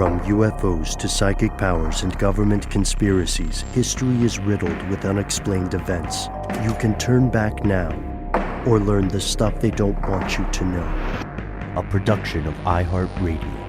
From UFOs to psychic powers and government conspiracies, history is riddled with unexplained events. You can turn back now or learn the stuff they don't want you to know. A production of iHeartRadio.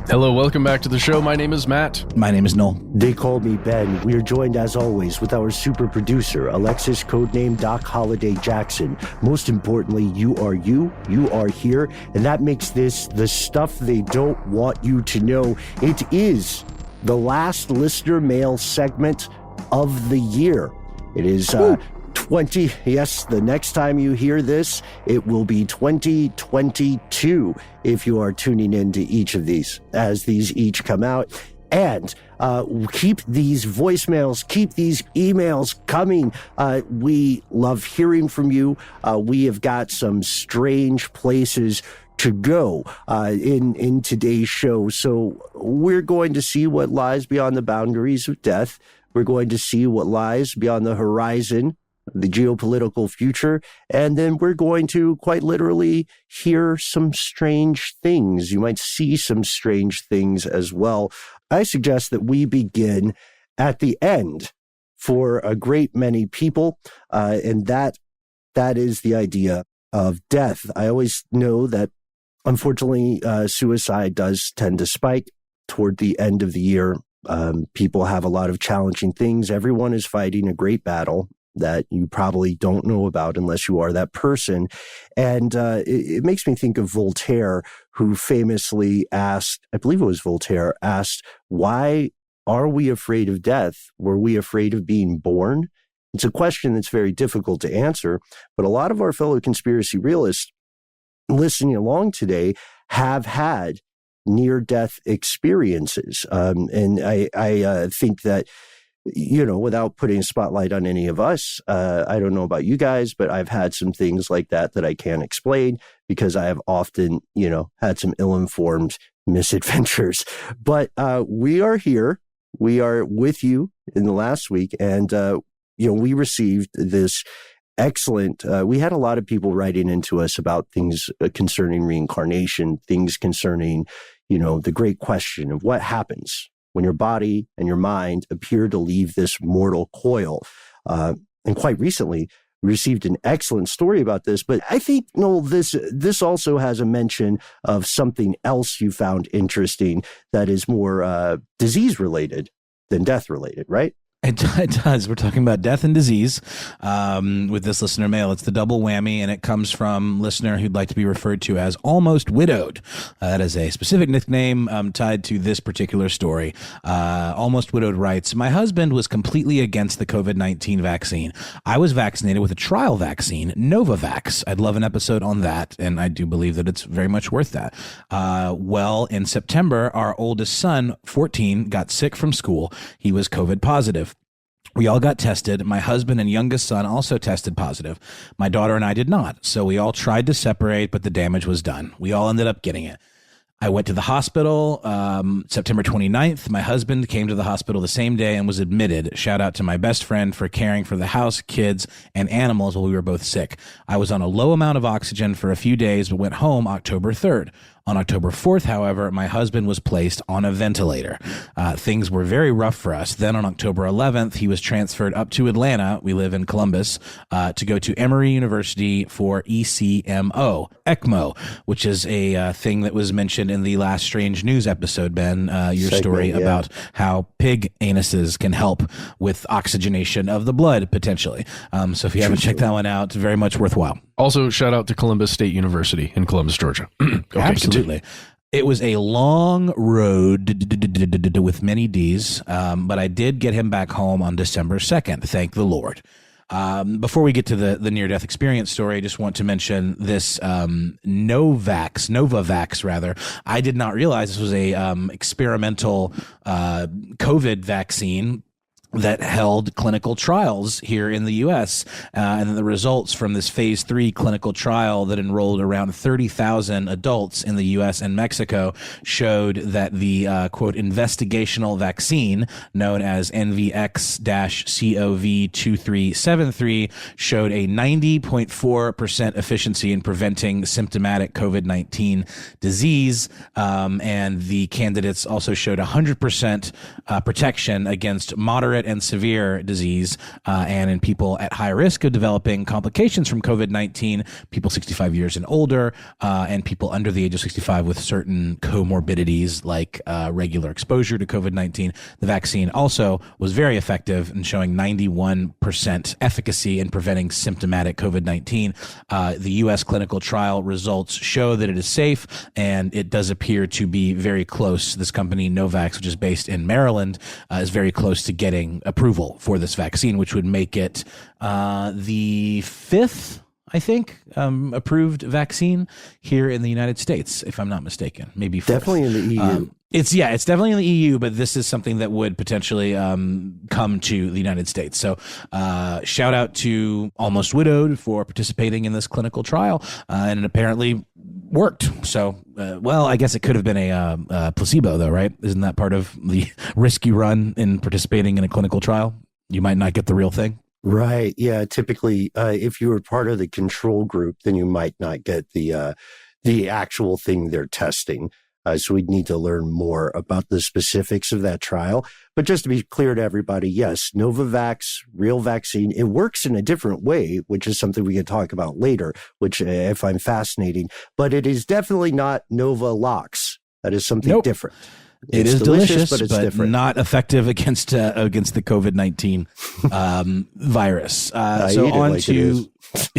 Hello, welcome back to the show. My name is Matt. My name is Noel. They call me Ben. We are joined, as always, with our super producer, Alexis, codename Doc Holliday Jackson. Most importantly, you are here, and that makes this the stuff they don't want you to know. It is the last listener mail segment of the year. It is 20, yes, the next time you hear this, it will be 2022 if you are tuning into each of these as these each come out. And keep these voicemails, keep these emails coming. We love hearing from you. We have got some strange places to go in today's show. So we're going to see what lies beyond the boundaries of death. We're going to see what lies beyond the horizon, the geopolitical future, and then we're going to quite literally hear some strange things. You might see some strange things as well. I suggest that we begin at the end for a great many people, and that is the idea of death. I always know that, unfortunately, suicide does tend to spike toward the end of the year. People have a lot of challenging things. Everyone is fighting a great battle that you probably don't know about unless you are that person. And it makes me think of Voltaire, who famously asked, I believe it was Voltaire, asked, why are we afraid of death? Were we afraid of being born? It's a question that's very difficult to answer, but a lot of our fellow conspiracy realists listening along today have had near-death experiences. And I think that, you know, without putting a spotlight on any of us, I don't know about you guys, but I've had some things like that I can't explain because I have often, had some ill-informed misadventures. But we are here. We are with you in the last week. And, we received this excellent, we had a lot of people writing into us about things concerning reincarnation, things concerning, the great question of what happens when your body and your mind appear to leave this mortal coil. And quite recently, we received an excellent story about this. But I think, Noel, this also has a mention of something else you found interesting that is more disease-related than death-related, right? It does. We're talking about death and disease with this listener mail. It's the double whammy, and it comes from listener who'd like to be referred to as Almost Widowed. That is a specific nickname tied to this particular story. Almost Widowed writes, my husband was completely against the COVID-19 vaccine. I was vaccinated with a trial vaccine, Novavax. I'd love an episode on that, and I do believe that it's very much worth that. Well, in September, our oldest son, 14, got sick from school. He was COVID positive. We all got tested. My husband and youngest son also tested positive. My daughter and I did not. So we all tried to separate, but the damage was done. We all ended up getting it. I went to the hospital September 29th. My husband came to the hospital the same day and was admitted. Shout out to my best friend for caring for the house, kids, and animals while we were both sick. I was on a low amount of oxygen for a few days, but went home October 3rd. On October 4th, however, my husband was placed on a ventilator. Things were very rough for us. Then on October 11th, he was transferred up to Atlanta. We live in Columbus, to go to Emory University for ECMO, which is a thing that was mentioned in the last Strange News episode, Ben, your story about how pig anuses can help with oxygenation of the blood, potentially. So if you haven't checked that one out, it's very much worthwhile. Also, shout out to Columbus State University in Columbus, Georgia. Okay, absolutely. Continue. It was a long road with many D's, but I did get him back home on December 2nd. Thank the Lord. Before we get to the near-death experience story, I just want to mention this Novavax rather. I did not realize this was a experimental COVID vaccine. that held clinical trials here in the U.S. And the results from this phase 3 clinical trial that enrolled around 30,000 adults in the U.S. and Mexico showed that the, quote, investigational vaccine known as NVX-CoV2373 showed a 90.4% efficiency in preventing symptomatic COVID-19 disease. And the candidates also showed 100% protection against moderate and severe disease, and in people at high risk of developing complications from COVID-19, people 65 years and older, and people under the age of 65 with certain comorbidities like regular exposure to COVID-19. The vaccine also was very effective in showing 91% efficacy in preventing symptomatic COVID-19. The U.S. clinical trial results show that it is safe, and it does appear to be very close. This company, Novavax, which is based in Maryland, is very close to getting approval for this vaccine, which would make it the 5th, I think, approved vaccine here in the United States, if I'm not mistaken. Maybe 4th. Definitely in the EU. It's definitely in the EU, but this is something that would potentially come to the United States. So shout out to Almost Widowed for participating in this clinical trial, and it apparently worked. So, well, I guess it could have been a placebo, though, right? Isn't that part of the risk you run in participating in a clinical trial? You might not get the real thing. Right. Yeah. Typically, if you were part of the control group, then you might not get the actual thing they're testing. So we'd need to learn more about the specifics of that trial. But just to be clear to everybody, yes, Novavax, real vaccine, it works in a different way, which is something we can talk about later, which I find fascinating. But it is definitely not Novalox. That is something different. It is delicious, but it's different. Not effective against the COVID-19 virus. So on like to...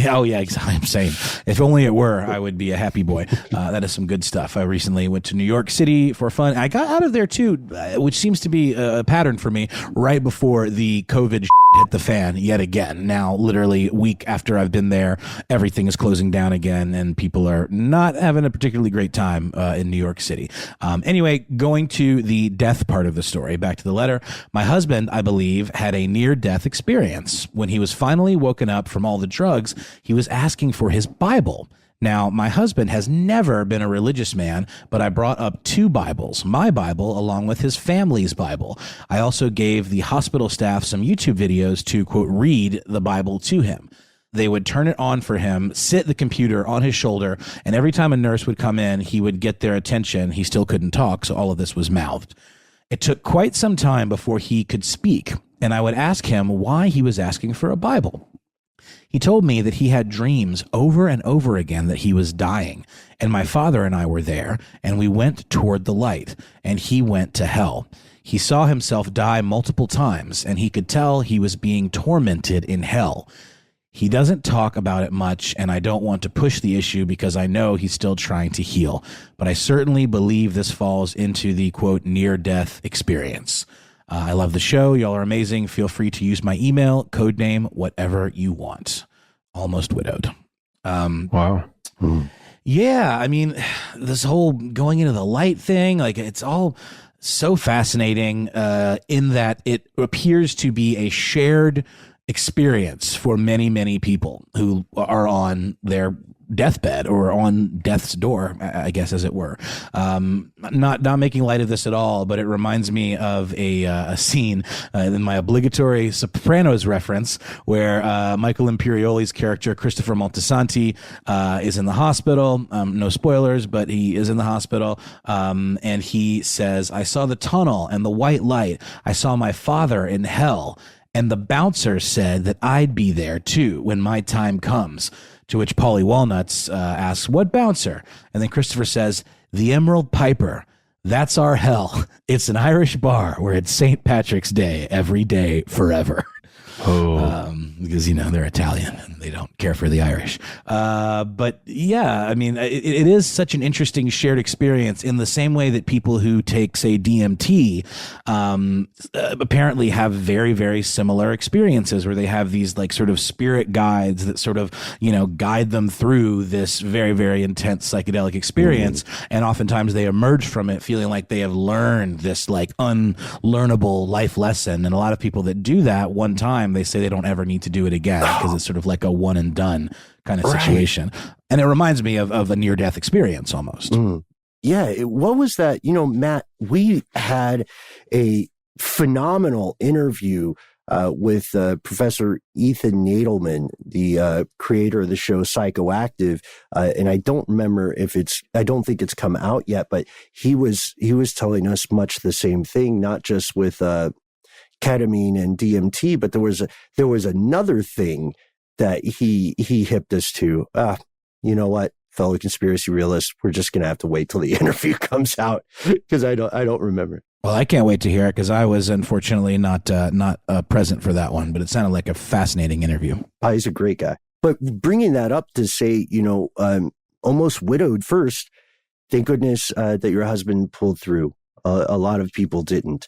Oh, yeah, I'm saying. If only it were, I would be a happy boy. That is some good stuff. I recently went to New York City for fun. I got out of there, too, which seems to be a pattern for me, right before the COVID hit the fan yet again. Now, literally a week after I've been there, everything is closing down again, and people are not having a particularly great time in New York City. Anyway, going to the death part of the story, back to the letter. My husband, I believe, had a near-death experience. When he was finally woken up from all the drugs, he was asking for his Bible. Now, my husband has never been a religious man, but I brought up 2 Bibles, my Bible along with his family's Bible. I also gave the hospital staff some YouTube videos to, quote, read the Bible to him. They would turn it on for him, sit the computer on his shoulder, and every time a nurse would come in, he would get their attention. He still couldn't talk, so all of this was mouthed. It took quite some time before he could speak, and I would ask him why he was asking for a Bible. He told me that he had dreams over and over again that he was dying, and my father and I were there, and we went toward the light, and he went to hell. He saw himself die multiple times, and he could tell he was being tormented in hell. He doesn't talk about it much, and I don't want to push the issue because I know he's still trying to heal, but I certainly believe this falls into the, quote, near-death experience. I love the show. Y'all are amazing. Feel free to use my email, codename, whatever you want. Almost Widowed. Wow. Yeah, I mean, this whole going into the light thing, like, it's all so fascinating in that it appears to be a shared experience for many, many people who are on their deathbed or on death's door, I guess, as it were. Not making light of this at all, but it reminds me of a scene in my obligatory Sopranos reference where Michael Imperioli's character, Christopher Moltisanti, is in the hospital. No spoilers, but he is in the hospital. And he says, I saw the tunnel and the white light. I saw my father in hell. And the bouncer said that I'd be there too when my time comes. To which Paulie Walnuts asks, what bouncer? And then Christopher says, the Emerald Piper. That's our hell. It's an Irish bar where it's St. Patrick's Day every day forever. because, they're Italian and they don't care for the Irish. But yeah, I mean, it is such an interesting shared experience in the same way that people who take, say, DMT, apparently have very, very similar experiences where they have these like sort of spirit guides that sort of, guide them through this very, very intense psychedelic experience. And oftentimes they emerge from it feeling like they have learned this like unlearnable life lesson. And a lot of people that do that one time, they say they don't ever need to do it again because it's sort of like a one and done kind of situation. And it reminds me of a near-death experience almost. Yeah. What was that? Matt, we had a phenomenal interview with Professor Ethan Nadelman, the creator of the show Psychoactive, and I don't remember I don't think it's come out yet, but he was telling us much the same thing, not just with ketamine and DMT, but there was another thing that he hipped us to. You know what, fellow conspiracy realists, we're just gonna have to wait till the interview comes out because I don't remember. Well, I can't wait to hear it because I was unfortunately not present for that one, but it sounded like a fascinating interview. He's a great guy. But bringing that up to say, almost widowed first, thank goodness that your husband pulled through. A lot of people didn't.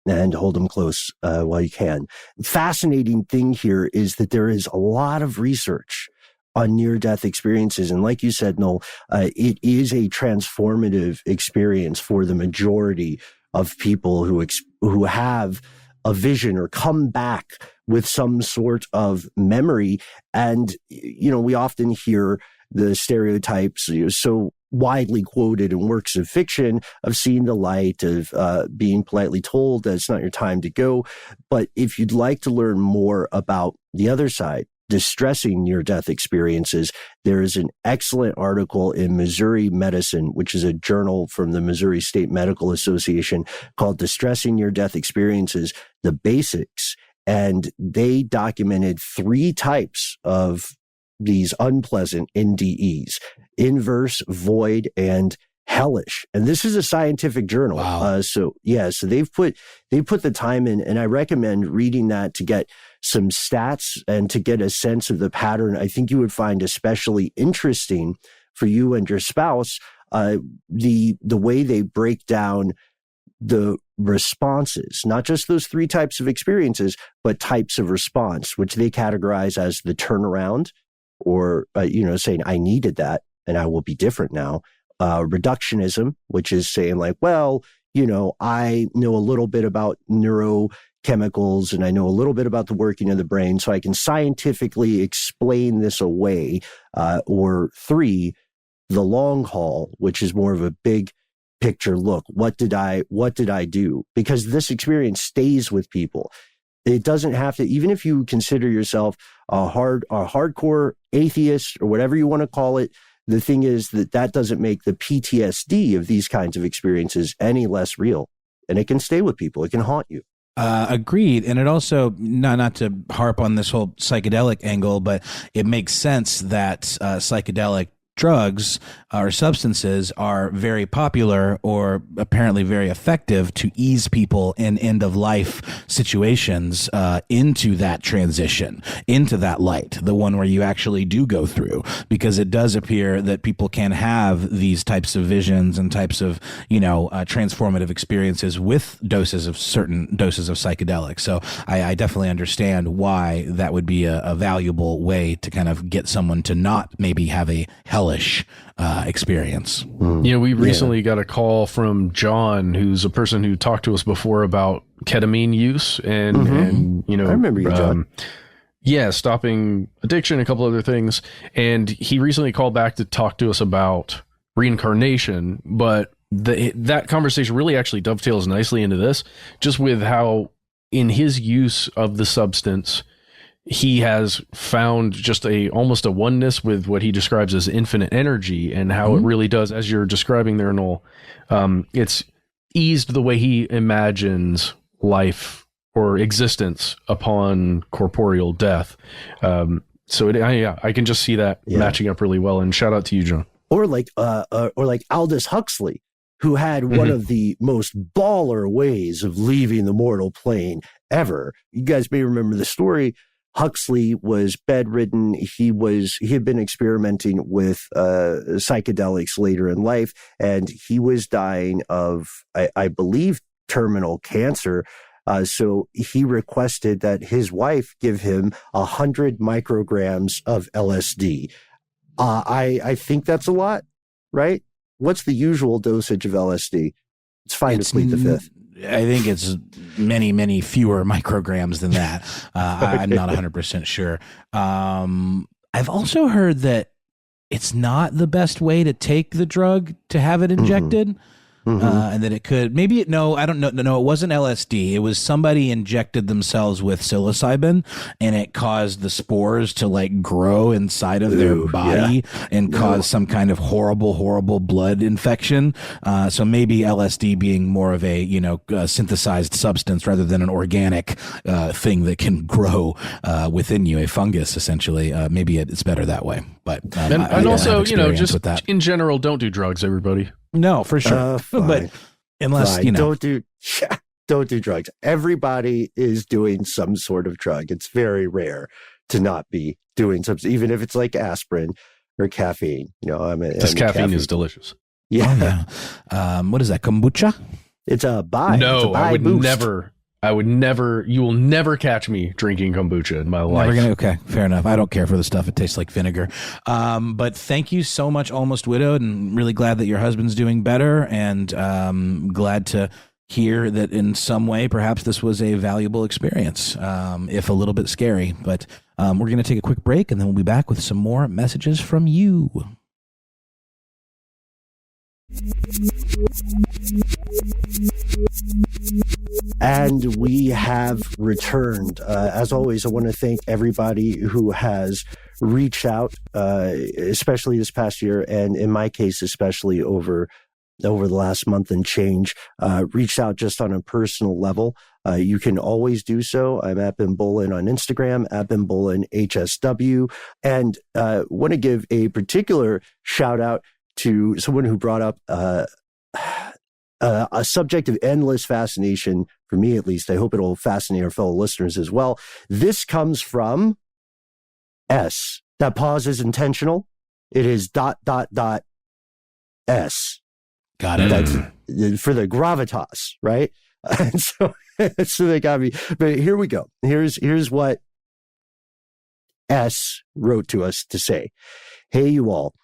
And hold them close while you can. Fascinating thing here is that there is a lot of research on near-death experiences. And like you said, Noel, it is a transformative experience for the majority of people who have a vision or come back with some sort of memory. And, we often hear the stereotypes so widely quoted in works of fiction of seeing the light, of being politely told that it's not your time to go. But if you'd like to learn more about the other side, distressing near-death experiences, there is an excellent article in Missouri Medicine, which is a journal from the Missouri State Medical Association, called Distressing Near-Death Experiences, The Basics. And they documented 3 types of these unpleasant NDEs: inverse, void, and hellish. And this is a scientific journal. Wow. So they've put the time in, and I recommend reading that to get some stats and to get a sense of the pattern. I think you would find especially interesting for you and your spouse, the way they break down the responses, not just those 3 types of experiences, but types of response, which they categorize as the turnaround, or, saying, I needed that and I will be different now. Reductionism, which is saying like, well, I know a little bit about neurochemicals and I know a little bit about the working of the brain, so I can scientifically explain this away. Or 3, the long haul, which is more of a big picture look. What did I do? Because this experience stays with people. It doesn't have to, even if you consider yourself a hardcore atheist or whatever you want to call it, the thing is that doesn't make the PTSD of these kinds of experiences any less real. And it can stay with people. It can haunt you. Agreed. And it also, not to harp on this whole psychedelic angle, but it makes sense that psychedelic drugs or substances are very popular or apparently very effective to ease people in end of life situations into that transition, into that light, the one where you actually do go through, because it does appear that people can have these types of visions and types of, transformative experiences with certain doses of psychedelics. So I definitely understand why that would be a valuable way to kind of get someone to not maybe have a hellish experience. We recently got a call from John, who's a person who talked to us before about ketamine use and I remember you, John. Stopping addiction, a couple other things. And he recently called back to talk to us about reincarnation, but that conversation really actually dovetails nicely into this, just with how in his use of the substance, he has found just almost a oneness with what he describes as infinite energy, and how it really does, as you're describing there, Noel, it's eased the way he imagines life or existence upon corporeal death. I can just see that matching up really well. And shout out to you, John. Or like Aldous Huxley, who had one of the most baller ways of leaving the mortal plane ever. You guys may remember the story. Huxley was bedridden. He had been experimenting with psychedelics later in life, and he was dying of, I believe, terminal cancer. So he requested that his wife give him 100 micrograms of LSD. I think that's a lot, right? What's the usual dosage of LSD? It's fine to plead the fifth. I think it's many, many fewer micrograms than that. I'm not 100% sure. I've also heard that it's not the best way to take the drug to have it injected. And that it could, I don't know. No, it wasn't LSD. It was somebody injected themselves with psilocybin, and it caused the spores to like grow inside of their body and cause some kind of horrible blood infection. So maybe LSD being more of a, synthesized substance rather than an organic thing that can grow within you, a fungus essentially. Maybe it's better that way. But and also, just in general, don't do drugs, everybody. No, for sure. But unless, don't do drugs. Everybody is doing some sort of drug. It's very rare to not be doing something, even if it's like aspirin or caffeine. Caffeine is delicious. Yeah. What is that? Kombucha? It's a buy. No, I would never, you will never catch me drinking kombucha in my life. Okay, fair enough. I don't care for the stuff. It tastes like vinegar. But thank you so much, Almost Widowed, and really glad that your husband's doing better, and glad to hear that in some way, perhaps this was a valuable experience, if a little bit scary. But we're going to take a quick break, and then we'll be back with some more messages from you. And we have returned. As always, I want to thank everybody who has reached out, especially this past year, and in my case, especially over the last month and change, reached out just on a personal level. You can always do so. I'm at Ben Bolin on Instagram, at Ben Bolin HSW, and want to give a particular shout out to someone who brought up a subject of endless fascination, for me at least. I hope it'll fascinate our fellow listeners as well. This comes from S. That pause is intentional. It is ... S. Got it. That's for the gravitas, right? And so they got me. But here we go. Here's what S wrote to us to say. Hey, you all.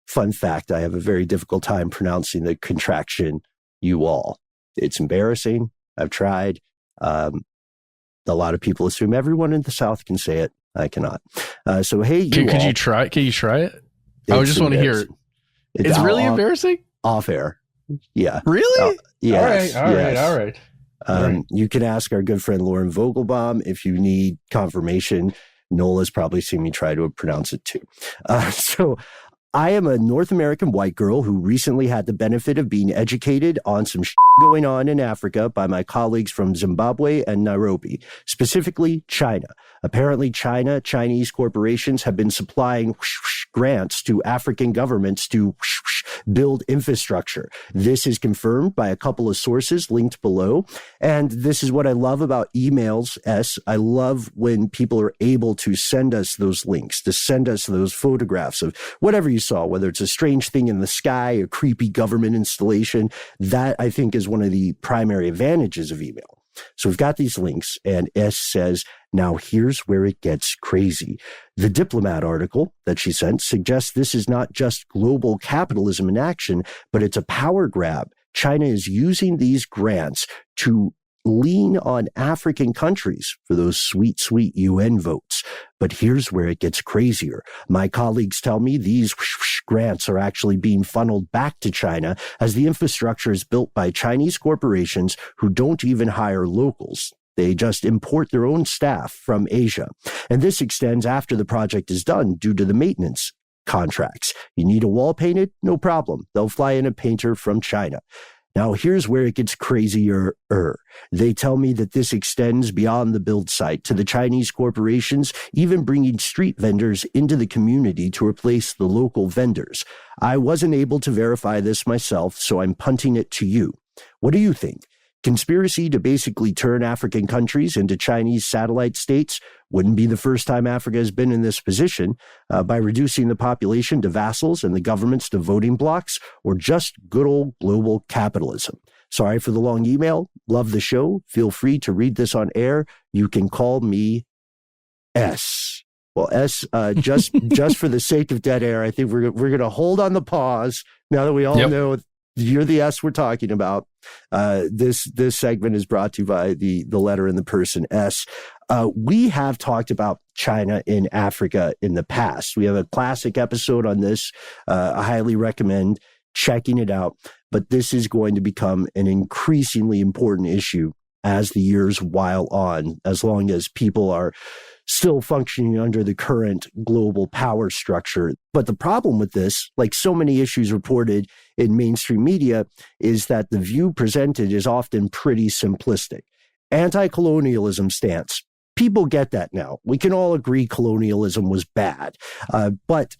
Fun fact, I have a very difficult time pronouncing the contraction you all. It's embarrassing. I've tried. A lot of people assume everyone in the South can say it. I cannot. So, hey, you Could you try it? Can you try it? I just want to hear it. It's really embarrassing? Off air. Yeah. Really? Yes. All right. You can ask our good friend Lauren Vogelbaum if you need confirmation. Nola's probably seen me try to pronounce it too. So I am a North American white girl who recently had the benefit of being educated on some going on in Africa by my colleagues from Zimbabwe and Nairobi, specifically China. Apparently, Chinese corporations have been supplying grants to African governments to build infrastructure. This is confirmed by a couple of sources linked below. And this is what I love about emails, S. I love when people are able to send us those links, to send us those photographs of whatever you saw, whether it's a strange thing in the sky, a creepy government installation. That, I think, is one of the primary advantages of email. So we've got these links, and S says, now here's where it gets crazy. The Diplomat article that she sent suggests this is not just global capitalism in action, but it's a power grab. China is using these grants to lean on African countries for those sweet, sweet UN votes. But here's where it gets crazier. My colleagues tell me these grants are actually being funneled back to China as the infrastructure is built by Chinese corporations who don't even hire locals. They just import their own staff from Asia. And this extends after the project is done due to the maintenance contracts. You need a wall painted? No problem. They'll fly in a painter from China. Now, here's where it gets crazier. They tell me that this extends beyond the build site to the Chinese corporations, even bringing street vendors into the community to replace the local vendors. I wasn't able to verify this myself, so I'm punting it to you. What do you think? Conspiracy to basically turn African countries into Chinese satellite states wouldn't be the first time Africa has been in this position, by reducing the population to vassals and the governments to voting blocs, or just good old global capitalism. Sorry for the long email. Love the show. Feel free to read this on air. You can call me S. Well, S, just for the sake of dead air, I think we're going to hold on the pause now that we all know you're the S we're talking about. This segment is brought to you by the letter and the person S. We have talked about China in Africa in the past. We have a classic episode on this. I highly recommend checking it out. But this is going to become an increasingly important issue as the years while on, as long as people are still functioning under the current global power structure. But the problem with this, like so many issues reported in mainstream media, is that the view presented is often pretty simplistic. Anti-colonialism stance. People get that now. We can all agree colonialism was bad. But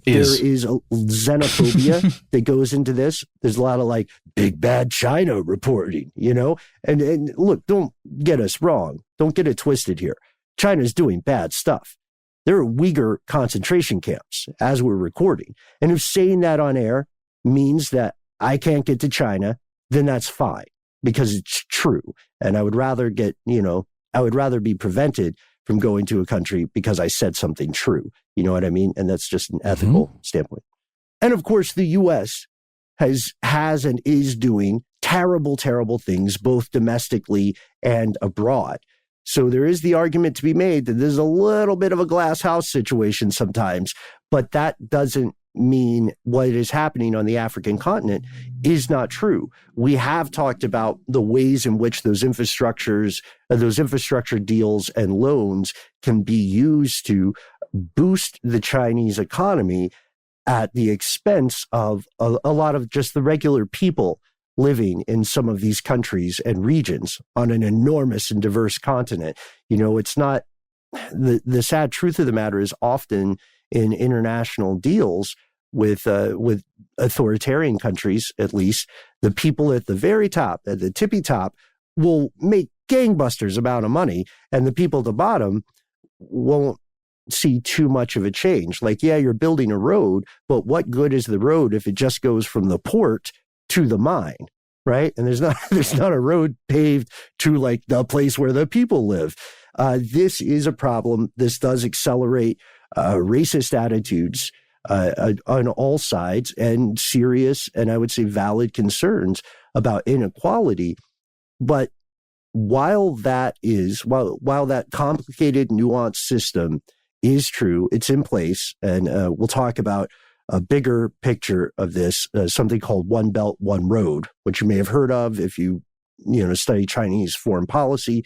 there is a xenophobia that goes into this. There's a lot of like big bad China reporting, you know? And look, don't get us wrong. Don't get it twisted here. China's doing bad stuff. There are Uyghur concentration camps as we're recording. And if saying that on air means that I can't get to China, then that's fine because it's true. And I would rather be prevented from going to a country because I said something true. You know what I mean? And that's just an ethical standpoint. And of course, the U.S. has and is doing terrible, terrible things, both domestically and abroad. So there is the argument to be made that there's a little bit of a glass house situation sometimes, but that doesn't mean what is happening on the African continent is not true. We have talked about the ways in which those infrastructure deals and loans can be used to boost the Chinese economy at the expense of a lot of just the regular people living in some of these countries and regions on an enormous and diverse continent. You know, it's not the sad truth of the matter is often in international deals with authoritarian countries, at least, the people at the very top, at the tippy top, will make gangbusters amount of money, and the people at the bottom won't see too much of a change. Like, yeah, you're building a road, but what good is the road if it just goes from the port to the mine, right? And there's not a road paved to like the place where the people live. This is a problem. This does accelerate racist attitudes on all sides and serious and I would say valid concerns about inequality. But while that complicated, nuanced system is true, it's in place, and we'll talk about a bigger picture of this, something called One Belt, One Road, which you may have heard of if you study Chinese foreign policy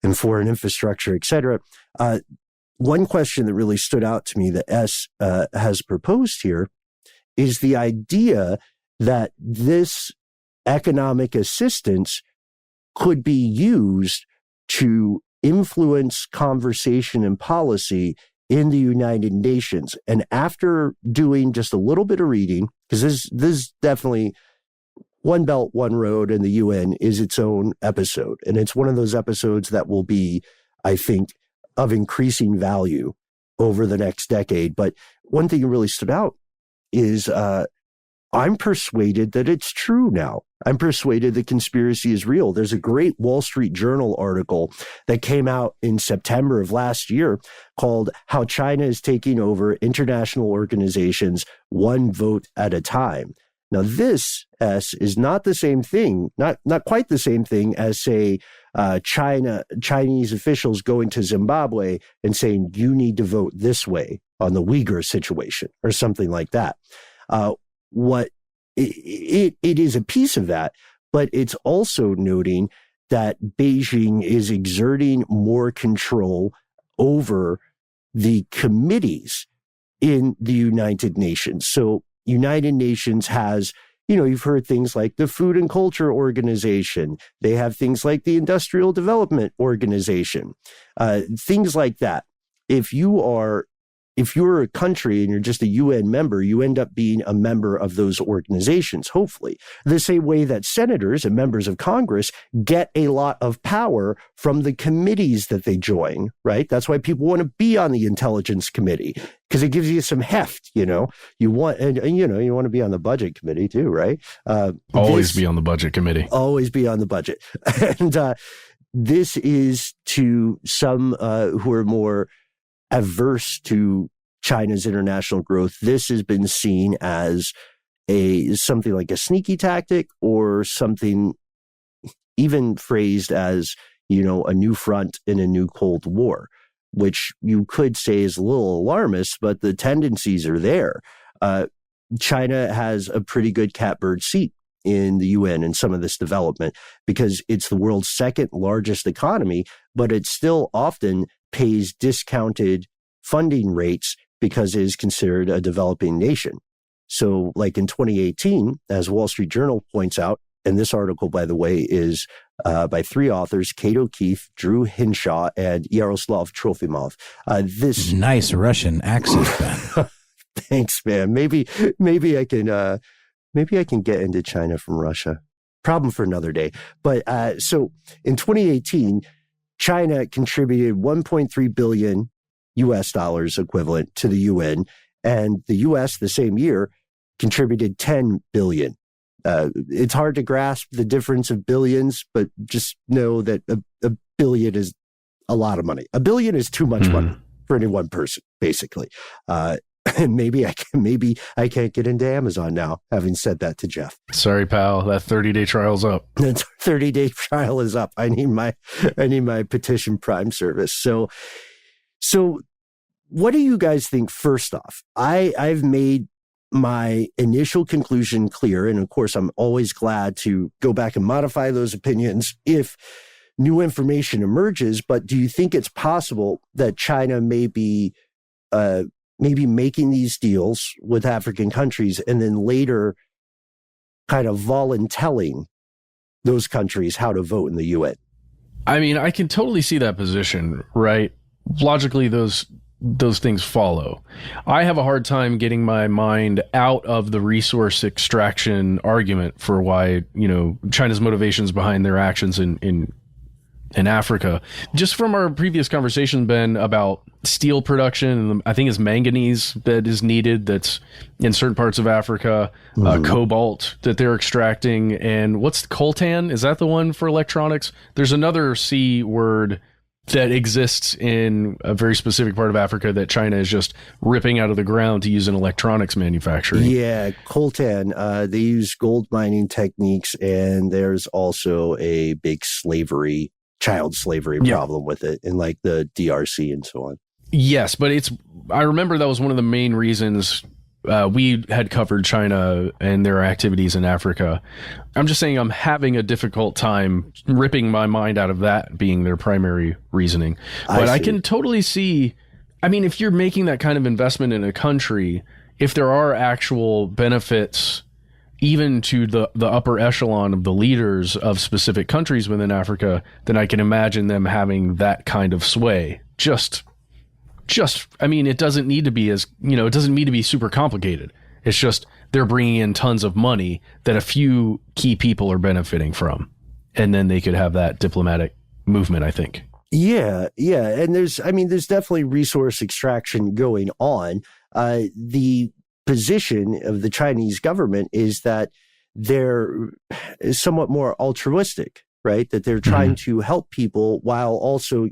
and foreign infrastructure, et cetera. One question that really stood out to me that S has proposed here is the idea that this economic assistance could be used to influence conversation and policy in the United Nations. And after doing just a little bit of reading, because this is definitely One Belt, One Road and the UN is its own episode. And it's one of those episodes that will be, I think, of increasing value over the next decade. But one thing that really stood out is I'm persuaded that it's true now. I'm persuaded the conspiracy is real. There's a great Wall Street Journal article that came out in September of last year called How China is Taking Over International Organizations One Vote at a Time. Now, this, S, is not the same thing, not quite the same thing as, say, Chinese officials going to Zimbabwe and saying, you need to vote this way on the Uyghur situation or something like that. It is a piece of that, but it's also noting that Beijing is exerting more control over the committees in the United Nations. So United Nations has you've heard things like the Food and Culture Organization. They have things like the Industrial Development Organization, things like that. If you're a country and you're just a UN member, you end up being a member of those organizations, hopefully. The same way that senators and members of Congress get a lot of power from the committees that they join, right? That's why people want to be on the Intelligence Committee, because it gives you some heft, You want, and you want to be on the Budget Committee too, right? Always be on the Budget Committee. Always be on the budget. And this is to some who are more averse to China's international growth. This has been seen as something like a sneaky tactic, or something even phrased as, a new front in a new Cold War, which you could say is a little alarmist, but the tendencies are there. China has a pretty good catbird seat in the UN in some of this development, because it's the world's second largest economy, but it still often pays discounted funding rates because it is considered a developing nation. So like in 2018, as Wall Street Journal points out, and this article, by the way, is by three authors, Kate O'Keefe, Drew Hinshaw, and Yaroslav Trofimov. This nice Russian accent, Ben. Thanks, man. Maybe I can get into China from Russia. Problem for another day. But so in 2018, China contributed 1.3 billion US dollars equivalent to the UN, and the US the same year contributed 10 billion. It's hard to grasp the difference of billions, but just know that a billion is a lot of money. A billion is too much money for any one person, basically. And maybe I can't get into Amazon now, having said that to Jeff. Sorry, pal. That 30-day trial's up. That 30-day trial is up. I need my petition Prime service. So what do you guys think? First off, I've made my initial conclusion clear. And of course, I'm always glad to go back and modify those opinions if new information emerges. But do you think it's possible that China may be making these deals with African countries and then later kind of voluntelling those countries how to vote in the UN? I mean, I can totally see that position, right? Logically, those things follow. I have a hard time getting my mind out of the resource extraction argument for why, China's motivations behind their actions in Africa. Just from our previous conversation, Ben, about steel production, and I think it's manganese that is needed that's in certain parts of Africa, cobalt that they're extracting, and what's coltan? Is that the one for electronics? There's another C word that exists in a very specific part of Africa that China is just ripping out of the ground to use in electronics manufacturing. Yeah, coltan. They use gold mining techniques, and there's also a big child slavery problem with it in like the DRC and so on. Yes, but I remember that was one of the main reasons we had covered China and their activities in Africa. I'm just saying I'm having a difficult time ripping my mind out of that being their primary reasoning. But I can totally see, I mean, if you're making that kind of investment in a country, if there are actual benefits even to the upper echelon of the leaders of specific countries within Africa, then I can imagine them having that kind of sway. I mean, it doesn't need to be it doesn't need to be super complicated. It's just they're bringing in tons of money that a few key people are benefiting from. And then they could have that diplomatic movement, I think. Yeah. And there's definitely resource extraction going on. The position of the Chinese government is that they're somewhat more altruistic, right? That they're trying to help people while also,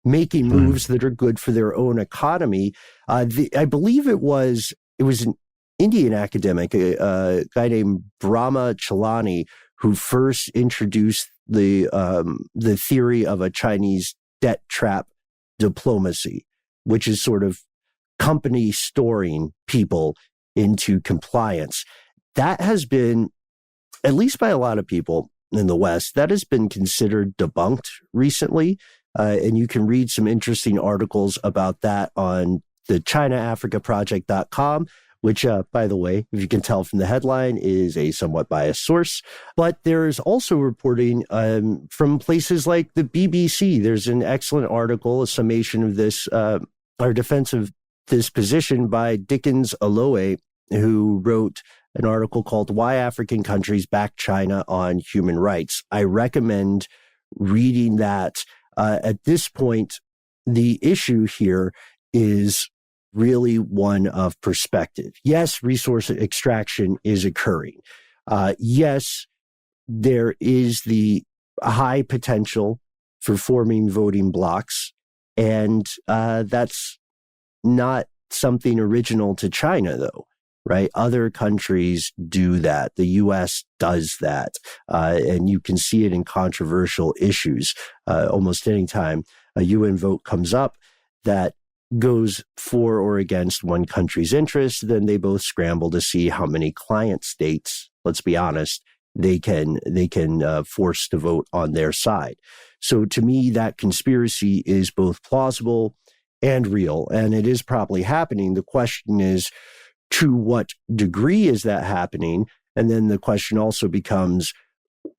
making moves that are good for their own economy. I believe it was an Indian academic, a guy named Brahma Chalani, who first introduced the theory of a Chinese debt trap diplomacy, which is sort of company storing people into compliance. That has been, at least by a lot of people in the West, that has been considered debunked recently. And you can read some interesting articles about that on the ChinaAfricaProject.com, which, by the way, if you can tell from the headline, is a somewhat biased source. But there's also reporting from places like the BBC. There's an excellent article, a summation of this, our defense of this position by Dickens Aloe, who wrote an article called Why African Countries Back China on Human Rights. I recommend reading that. At this point, the issue here is really one of perspective. Yes, resource extraction is occurring. Yes, there is the high potential for forming voting blocks, and that's not something original to China, though, right? Other countries do that. The U.S. does that, and you can see it in controversial issues. Almost any time a UN vote comes up that goes for or against one country's interests, then they both scramble to see how many client states, let's be honest, they can force to vote on their side. So to me, that conspiracy is both plausible and real, and it is probably happening. The question is, to what degree is that happening? And then the question also becomes,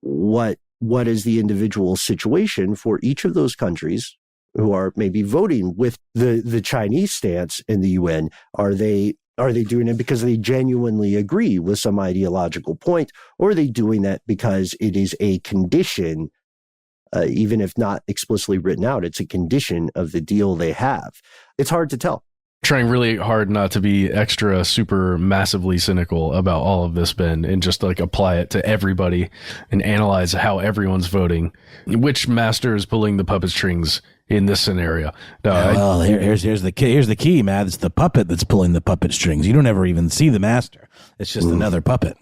what is the individual situation for each of those countries who are maybe voting with the Chinese stance in the UN? Are they doing it because they genuinely agree with some ideological point, or are they doing that because it is a condition, even if not explicitly written out, it's a condition of the deal they have? It's hard to tell. Trying really hard not to be extra super massively cynical about all of this, Ben, and just like apply it to everybody and analyze how everyone's voting. Which master is pulling the puppet strings in this scenario? No, here's the key, Matt. It's the puppet that's pulling the puppet strings. You don't ever even see the master. It's just another puppet.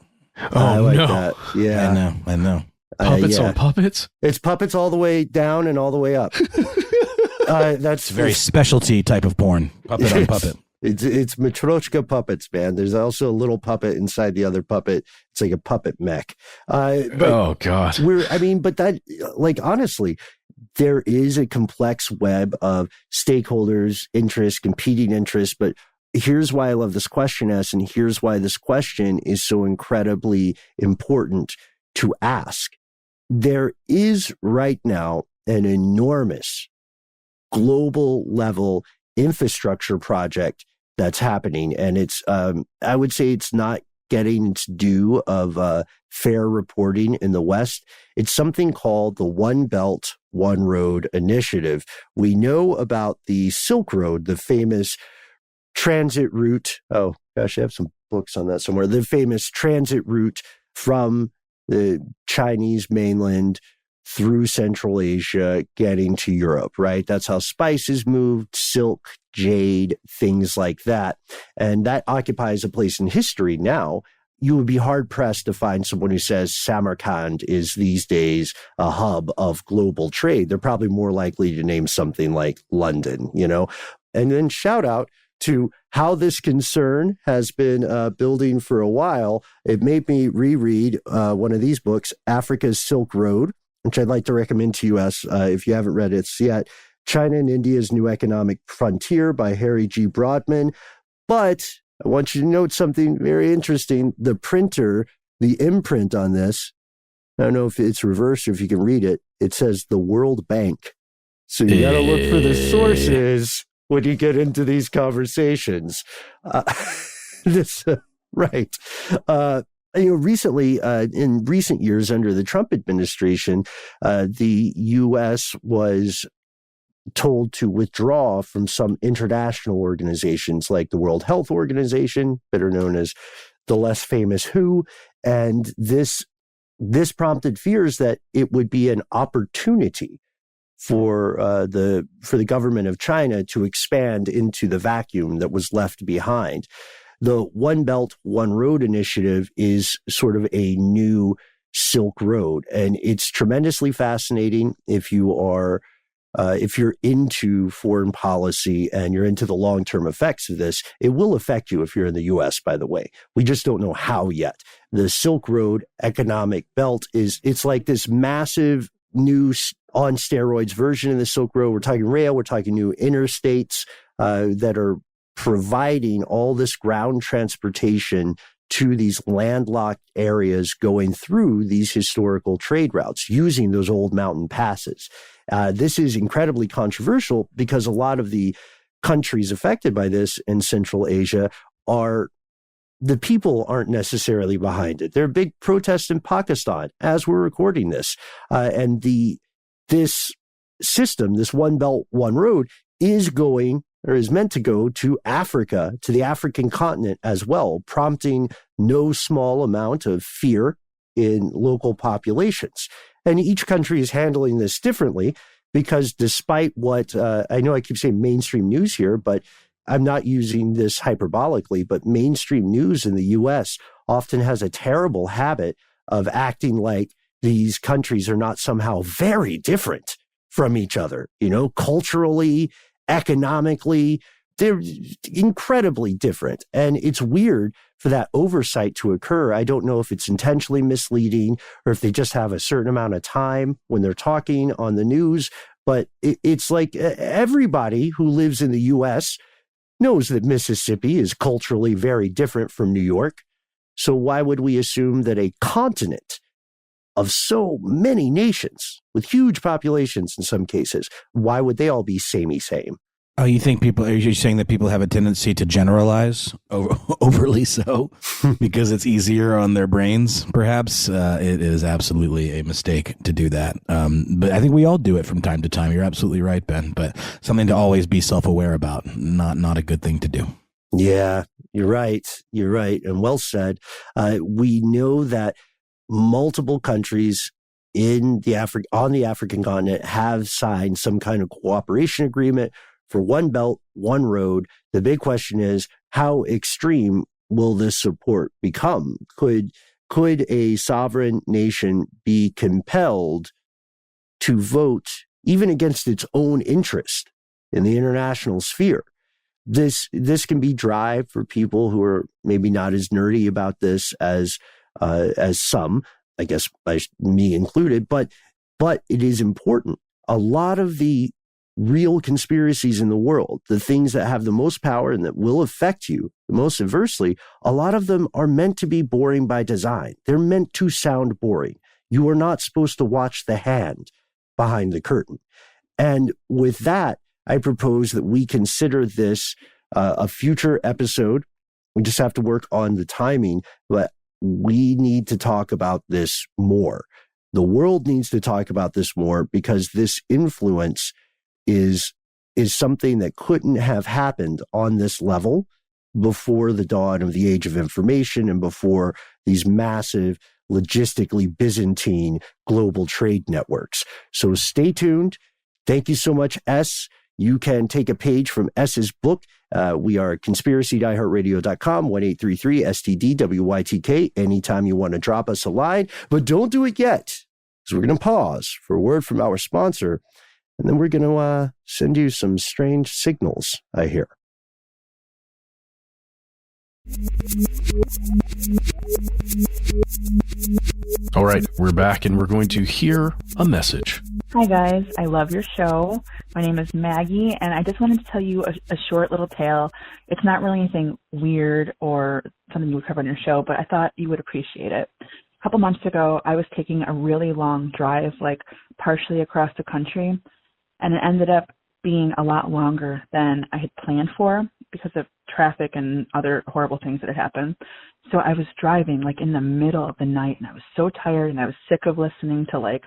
Oh, like no. That. Yeah. I know. Puppets on puppets? It's puppets all the way down and all the way up. That's very specialty type of porn. Puppet on puppet. It's Matryoshka puppets, man. There's also a little puppet inside the other puppet. It's like a puppet mech. Oh God. But that, like, honestly, there is a complex web of stakeholders, interests, competing interests. But here's why I love this question, and here's why this question is so incredibly important to ask. There is right now an enormous global level infrastructure project that's happening. And it's, I would say it's not getting its due of fair reporting in the West. It's something called the One Belt, One Road Initiative. We know about the Silk Road, the famous transit route. Oh, gosh, I have some books on that somewhere. The famous transit route from the Chinese mainland through Central Asia, getting to Europe, right? That's how spices moved, silk, jade, things like that. And that occupies a place in history now. You would be hard-pressed to find someone who says Samarkand is these days a hub of global trade. They're probably more likely to name something like London, you know? And then shout out to how this concern has been building for a while. It made me reread one of these books, Africa's Silk Road, which I'd like to recommend to you if you haven't read it yet. China and India's New Economic Frontier by Harry G. Broadman. But I want you to note something very interesting. The printer, the imprint on this, I don't know if it's reversed or if you can read it. It says the World Bank. So you got to look for the sources when you get into these conversations. Right. Recently, in recent years under the Trump administration, the U.S. was told to withdraw from some international organizations like the World Health Organization, better known as the less famous WHO, and this prompted fears that it would be an opportunity for the government of China to expand into the vacuum that was left behind. The One Belt, One Road initiative is sort of a new Silk Road, and it's tremendously fascinating if you're into foreign policy and you're into the long-term effects of this. It will affect you if you're in the U.S., by the way. We just don't know how yet. The Silk Road economic belt it's like this massive new on steroids version of the Silk Road. We're talking rail, we're talking new interstates that are providing all this ground transportation to these landlocked areas going through these historical trade routes using those old mountain passes. This is incredibly controversial because a lot of the countries affected by this in Central Asia the people aren't necessarily behind it. There are big protests in Pakistan as we're recording this. And this system, this One Belt, One Road, is meant to go to Africa, to the African continent as well, prompting no small amount of fear in local populations. And each country is handling this differently because despite what, I know I keep saying mainstream news here, but I'm not using this hyperbolically, but mainstream news in the U.S. often has a terrible habit of acting like these countries are not somehow very different from each other, culturally, economically. They're incredibly different. And it's weird for that oversight to occur. I don't know if it's intentionally misleading or if they just have a certain amount of time when they're talking on the news. But it's like everybody who lives in the U.S. knows that Mississippi is culturally very different from New York. So why would we assume that a continent of so many nations with huge populations in some cases, why would they all be samey same? Oh, you think are you saying that people have a tendency to generalize overly so because it's easier on their brains? Perhaps it is absolutely a mistake to do that. But I think we all do it from time to time. You're absolutely right, Ben, but something to always be self-aware about. Not a good thing to do. Yeah, you're right. You're right. And well said. We know that multiple countries on the African continent have signed some kind of cooperation agreement for One Belt, One Road. The big question is, how extreme will this support become? Could a sovereign nation be compelled to vote even against its own interest in the international sphere? This can be dry for people who are maybe not as nerdy about this as some, I guess, me included, but it is important. A lot of the real conspiracies in the world, the things that have the most power and that will affect you the most adversely, a lot of them are meant to be boring by design. They're meant to sound boring. You are not supposed to watch the hand behind the curtain. And with that, I propose that we consider this a future episode. We just have to work on the timing, but we need to talk about this more. The world needs to talk about this more because this influence is something that couldn't have happened on this level before the dawn of the age of information and before these massive, logistically Byzantine global trade networks. So stay tuned. Thank you so much, S. You can take a page from S's book. We are at conspiracy@iHeartRadio.com, 1-833-STDWYTK. Anytime you want to drop us a line, but don't do it yet, because we're going to pause for a word from our sponsor. And then we're going to send you some strange signals, I hear. All right, we're back and we're going to hear a message. Hi, guys. I love your show. My name is Maggie, and I just wanted to tell you a short little tale. It's not really anything weird or something you would cover on your show, but I thought you would appreciate it. A couple months ago, I was taking a really long drive, like partially across the country, and it ended up being a lot longer than I had planned for because of traffic and other horrible things that had happened. So I was driving like in the middle of the night, and I was so tired, and I was sick of listening to like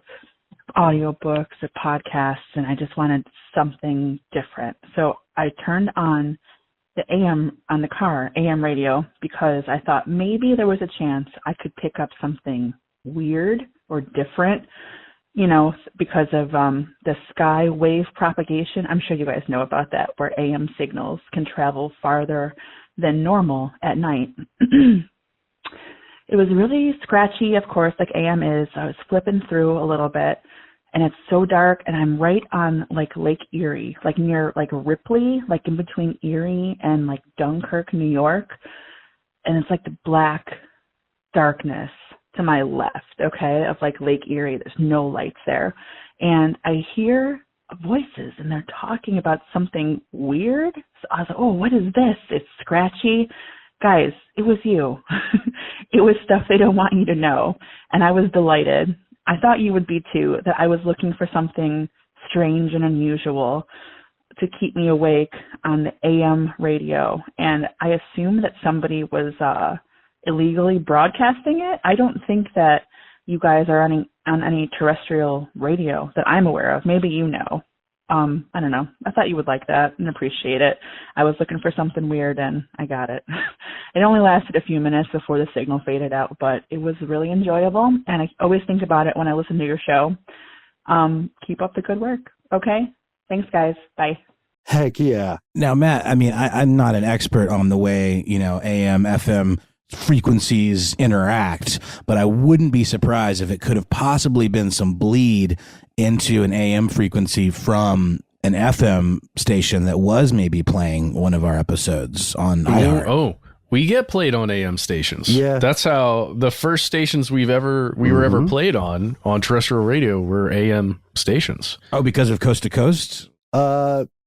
audiobooks or podcasts, and I just wanted something different. So I turned on the AM on the car, AM radio, because I thought maybe there was a chance I could pick up something weird or different, because of the sky wave propagation. I'm sure you guys know about that, where AM signals can travel farther than normal at night. It was really scratchy, of course, like AM is. I was flipping through a little bit, and it's so dark, and I'm right on like Lake Erie, like near like Ripley, like in between Erie and like Dunkirk, New York. And it's like the black darkness to my left, okay, of like Lake Erie. There's no lights there. And I hear voices and they're talking about something weird. So I was like, oh, what is this? It's scratchy. Guys, it was you. It was stuff they don't want you to know. And I was delighted. I thought you would be too, that I was looking for something strange and unusual to keep me awake on the AM radio. And I assumed that somebody was illegally broadcasting it. I don't think that you guys are on any terrestrial radio that I'm aware of. Maybe you know. I don't know. I thought you would like that and appreciate it. I was looking for something weird and I got it. It only lasted a few minutes before the signal faded out, but it was really enjoyable. And I always think about it when I listen to your show. Keep up the good work. Okay. Thanks, guys. Bye. Heck yeah. Now, Matt, I mean, I'm not an expert on the way, AM, FM frequencies interact, but I wouldn't be surprised if it could have possibly been some bleed into an AM frequency from an FM station that was maybe playing one of our episodes on iHeart. Oh, we get played on AM stations. Yeah. That's how the first stations we were ever played on terrestrial radio were AM stations. Oh, because of Coast to Coast?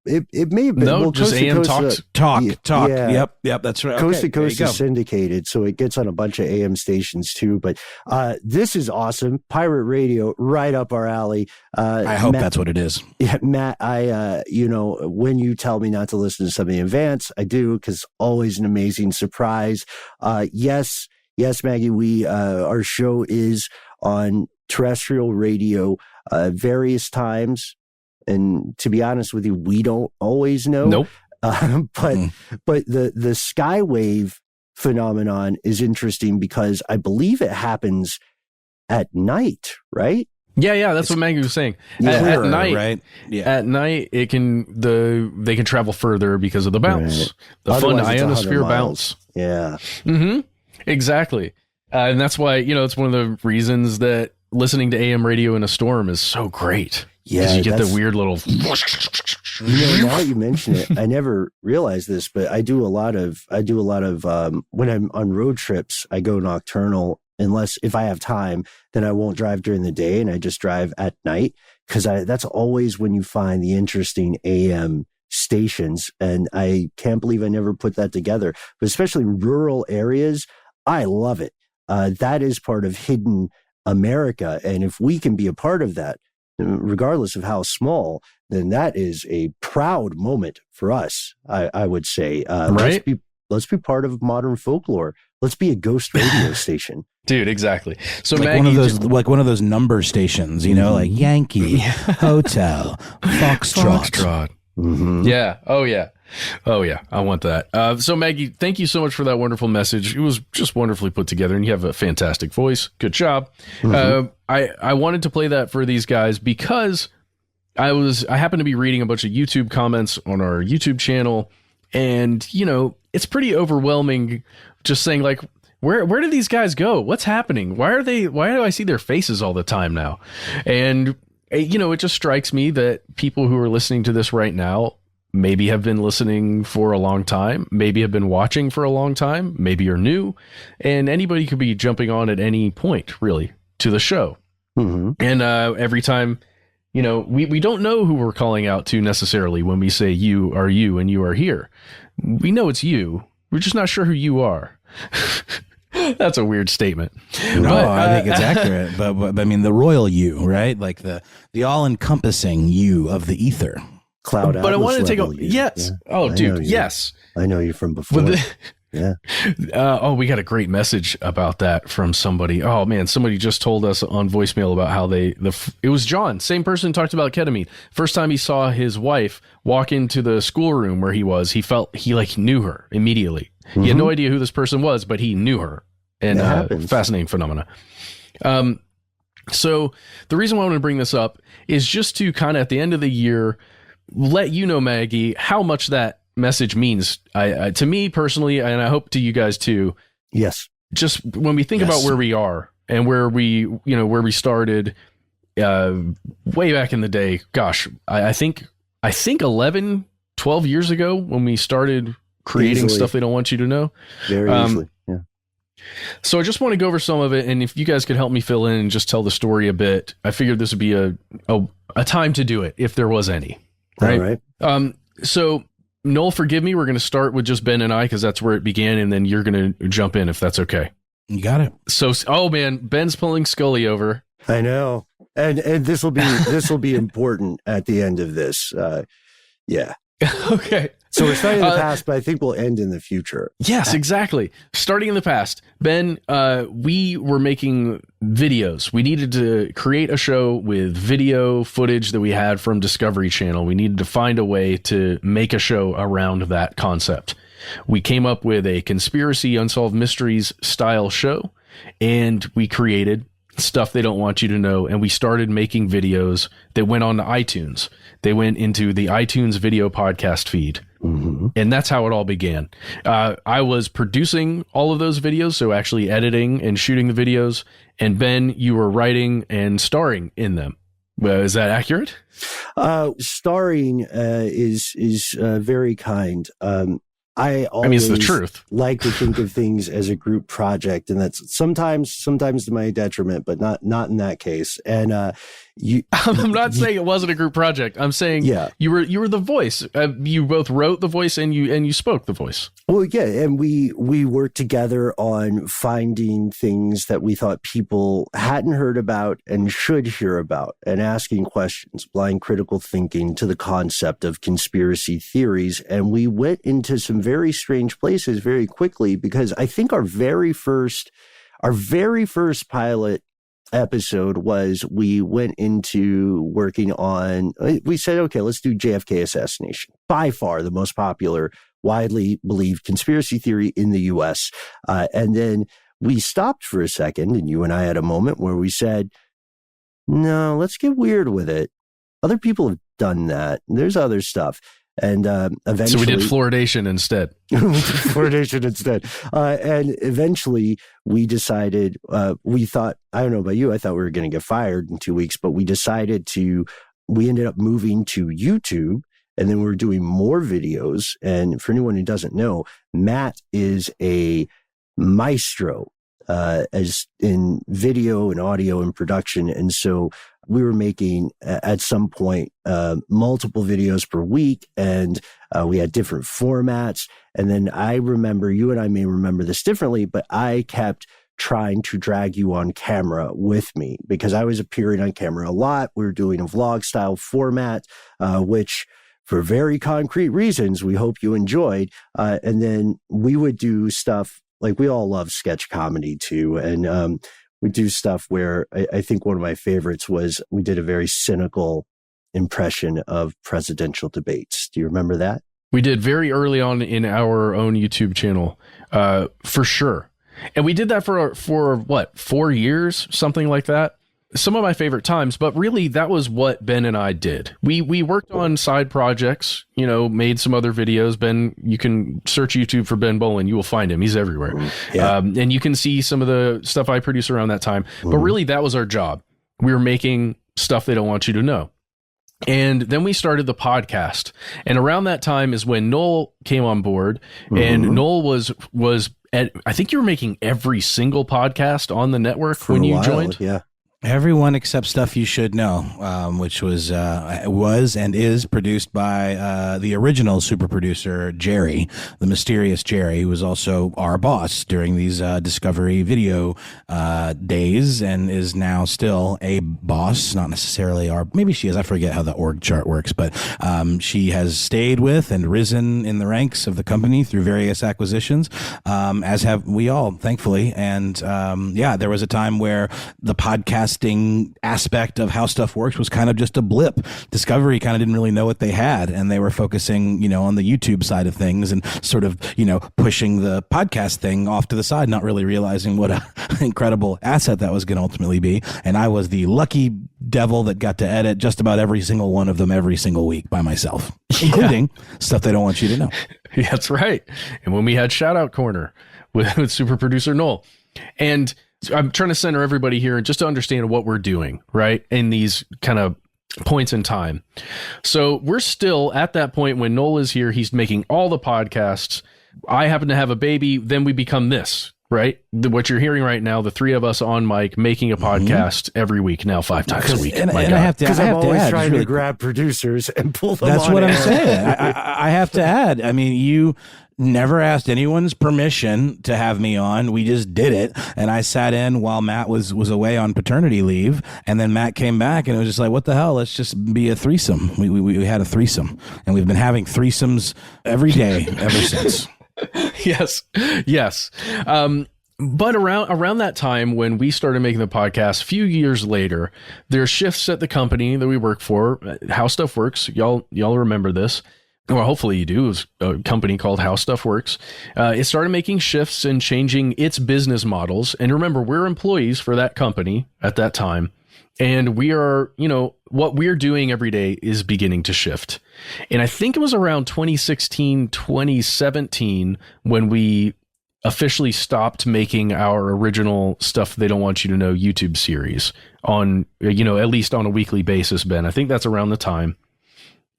It may have been. No, just AM talk. Yeah. Yep, that's right. Coast to Coast is syndicated, so it gets on a bunch of AM stations too. But this is awesome. Pirate radio, right up our alley. I hope Matt, that's what it is. Yeah, Matt, when you tell me not to listen to something in advance, I do, because always an amazing surprise. Yes, Maggie, our show is on terrestrial radio various times. And to be honest with you, we don't always know. Nope. But the skywave phenomenon is interesting because I believe it happens at night, right? Yeah, that's what Maggie was saying. At night, right? Yeah. At night, they can travel further because of the bounce, right. The Otherwise, fun ionosphere bounce. Yeah. Mm-hmm. Exactly. And that's why, it's one of the reasons that listening to AM radio in a storm is so great. Yeah, you get the weird little. Now that you mention it, I never realized this, but I do a lot of when I'm on road trips, I go nocturnal. Unless if I have time, then I won't drive during the day and I just drive at night, because that's always when you find the interesting AM stations. And I can't believe I never put that together, but especially in rural areas, I love it. That is part of hidden America. And if we can be a part of that, regardless of how small, then that is a proud moment for us. I would say, right? Let's be part of modern folklore. Let's be a ghost radio station, dude. Exactly. So like Maggie, one of those number stations, like Yankee, Hotel, Foxtrot. Mm-hmm. Yeah. Oh yeah. I want that. So Maggie, thank you so much for that wonderful message. It was just wonderfully put together, and you have a fantastic voice. Good job. Mm-hmm. I wanted to play that for these guys because I happened to be reading a bunch of YouTube comments on our YouTube channel, and it's pretty overwhelming. Just saying, like, where did these guys go? What's happening? Why do I see their faces all the time now? And it just strikes me that people who are listening to this right now maybe have been listening for a long time, maybe have been watching for a long time, maybe you're new, and anybody could be jumping on at any point, really, to the show. Mm-hmm. And every time, we don't know who we're calling out to necessarily when we say you are you and you are here. We know it's you. We're just not sure who you are. That's a weird statement. No, but, I think it's accurate. But I mean, the royal you, right? Like the all-encompassing you of the ether. Cloud but I wanted to take a yes. Yeah. Oh, dude, yes. I know you from before. Yeah. We got a great message about that from somebody. Oh man, somebody just told us on voicemail about how it was John, same person talked about ketamine. First time he saw his wife walk into the schoolroom where he was, he felt he knew her immediately. Mm-hmm. He had no idea who this person was, but he knew her. And fascinating phenomena. So the reason why I want to bring this up is just to kind of at the end of the year let you know, Maggie, how much that message means to me personally, and I hope to you guys too. Yes. Just when we think about where we are and where we started way back in the day, gosh, I think 11, 12 years ago when we started creating stuff they don't want you to know. Very easily. Yeah. So I just want to go over some of it, and if you guys could help me fill in and just tell the story a bit, I figured this would be a time to do it if there was any. Right. All right. So Noel, forgive me. We're going to start with just Ben and I because that's where it began, and then you're going to jump in if that's okay. You got it. So, oh man, Ben's pulling Scully over. I know, and this will be important at the end of this. Yeah. Okay. So we're starting in the past, but I think we'll end in the future. Yes, exactly. Starting in the past, Ben, we were making videos. We needed to create a show with video footage that we had from Discovery Channel. We needed to find a way to make a show around that concept. We came up with a conspiracy unsolved mysteries style show, and we created Stuff They Don't Want You to Know, and we started making videos that went on to iTunes. They went into the iTunes video podcast feed. Mm-hmm. And that's how it all began. I was producing all of those videos, so actually editing and shooting the videos. And Ben, you were writing and starring in them. Is that accurate? Starring is very kind. I mean, it's the truth. Like to think of things as a group project, and that's sometimes to my detriment, but not in that case. And I'm not saying it wasn't a group project. I'm saying you were the voice. You both wrote the voice and you spoke the voice. Well, yeah, and we worked together on finding things that we thought people hadn't heard about and should hear about, and asking questions, applying critical thinking to the concept of conspiracy theories. And we went into some very strange places very quickly, because I think our very first pilot episode was we went into working on, we said, okay, let's do JFK assassination. By far the most popular, widely believed conspiracy theory in the US. And then we stopped for a second, and you and I had a moment where we said, no, let's get weird with it. Other people have done that. There's other stuff. And eventually, so we did fluoridation instead. And eventually we decided, we thought, I don't know about you, I thought we were going to get fired in 2 weeks, but we ended up moving to YouTube, and then we were doing more videos. And for anyone who doesn't know, Matt is a maestro as in video and audio and production. And so we were making at some point multiple videos per week, and we had different formats. And then I remember, you and I may remember this differently, but I kept trying to drag you on camera with me because I was appearing on camera a lot. We were doing a vlog style format, which for very concrete reasons, we hope you enjoyed. And then we would do stuff like, we all love sketch comedy too. And we do stuff where I think one of my favorites was we did a very cynical impression of presidential debates. Do you remember that? We did very early on in our own YouTube channel, for sure. And we did that for what, 4 years, something like that. Some of my favorite times, but really that was what Ben and I did. We worked on side projects, made some other videos. Ben, you can search YouTube for Ben Bolin. You will find him. He's everywhere. Yeah. And you can see some of the stuff I produced around that time. But really that was our job. We were making Stuff They Don't Want You to Know. And then we started the podcast. And around that time is when Noel came on board. And Noel was I think you were making every single podcast on the network when you joined. Yeah. Everyone except Stuff You Should Know, which was and is produced by the original super producer, Jerry, the mysterious Jerry, who was also our boss during these Discovery video days, and is now still a boss, not necessarily maybe she is, I forget how the org chart works, but she has stayed with and risen in the ranks of the company through various acquisitions, as have we all, thankfully. And there was a time where the podcast aspect of how stuff works was kind of just a blip. Discovery kind of didn't really know what they had, and they were focusing, on the YouTube side of things and sort of, pushing the podcast thing off to the side, not really realizing what an incredible asset that was going to ultimately be. And I was the lucky devil that got to edit just about every single one of them every single week by myself, including Stuff They Don't Want You to Know. That's right. And when we had Shout Out Corner with super producer Noel, and I'm trying to center everybody here just to understand what we're doing, right? In these kind of points in time. So we're still at that point when Noel is here. He's making all the podcasts. I happen to have a baby. Then we become this. right? What you're hearing right now, the three of us on mic making a podcast every week now, 5 times a week. And I have to, I'm always trying really to grab producers and pull them. That's on what air. I'm saying. I have to add. I mean, you never asked anyone's permission to have me on. We just did it, and I sat in while Matt was away on paternity leave, and then Matt came back, and it was just like, what the hell? Let's just be a threesome. We had a threesome, and we've been having threesomes every day ever since. Yes. But around that time when we started making the podcast, a few years later, there are shifts at the company that we work for, How Stuff Works. Y'all remember this. Well, hopefully you do. It was a company called How Stuff Works. It started making shifts and changing its business models. And remember, we're employees for that company at that time. And we are, what we're doing every day is beginning to shift. And I think it was around 2016, 2017 when we officially stopped making our original Stuff They Don't Want You to Know YouTube series on, at least on a weekly basis, Ben. I think that's around the time.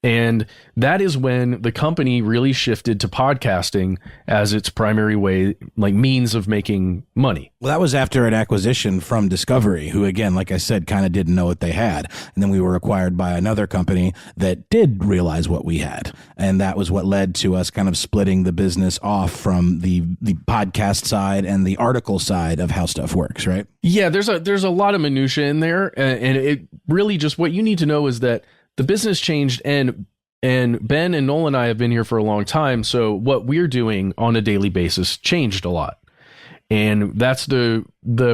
And that is when the company really shifted to podcasting as its primary way, like means of making money. Well, that was after an acquisition from Discovery, who, again, like I said, kind of didn't know what they had. And then we were acquired by another company that did realize what we had. And that was what led to us kind of splitting the business off from the podcast side and the article side of How Stuff Works, right? Yeah, there's a lot of minutia in there. And it really just what you need to know is that the business changed, and Ben and Noel and I have been here for a long time. So what we're doing on a daily basis changed a lot. And that's the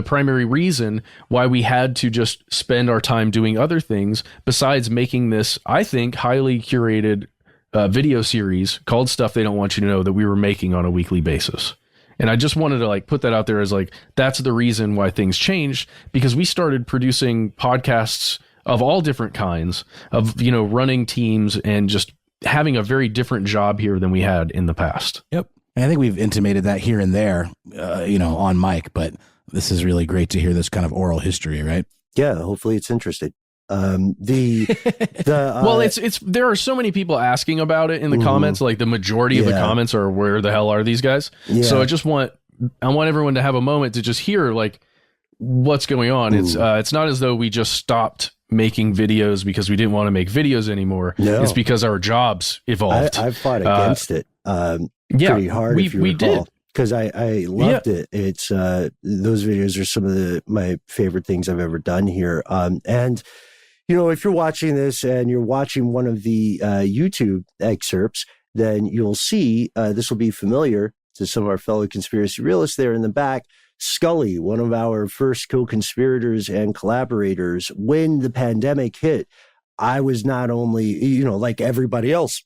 primary reason why we had to just spend our time doing other things besides making this, I think, highly curated video series called Stuff They Don't Want You to Know that we were making on a weekly basis. And I just wanted to put that out there as that's the reason why things changed, because we started producing podcasts of all different kinds of, running teams and just having a very different job here than we had in the past. Yep. And I think we've intimated that here and there, on mic, but this is really great to hear this kind of oral history, right? Yeah. Hopefully it's interesting. Well, it's there are so many people asking about it in the comments. Like the majority of the comments are, where the hell are these guys? Yeah. So I want everyone to have a moment to just hear what's going on. It's not as though we just stopped making videos because we didn't want to make videos anymore. No. It's because our jobs evolved. I fought against it pretty hard, if you recall, because I loved it. It's those videos are some of my favorite things I've ever done here. And if you're watching this and you're watching one of the YouTube excerpts, then you'll see this will be familiar to some of our fellow conspiracy realists there in the back. Scully, one of our first co-conspirators and collaborators, when the pandemic hit, I was not only, like everybody else,